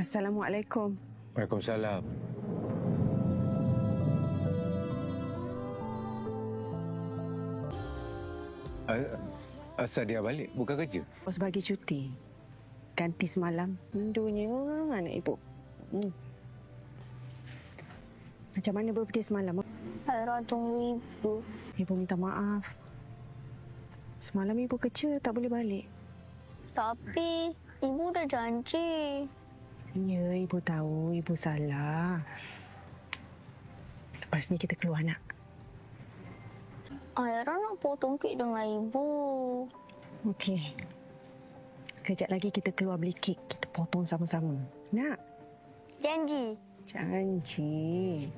Assalamualaikum. Waalaikumsalam. Asal dia balik? Bukan kerja? Bos bagi cuti. Ganti semalam. Rindunya anak ibu. Macam mana birthday semalam? Aira tunggu ibu. Ibu minta maaf. Semalam ibu kerja tak boleh balik. Tapi ibu dah janji. Ya, ibu tahu ibu salah. Lepas ni kita keluar nak. Aira nak potong kek dengan ibu. Okey. Kejap lagi kita keluar beli kek. Kita potong sama-sama. Nak? Janji. Janji.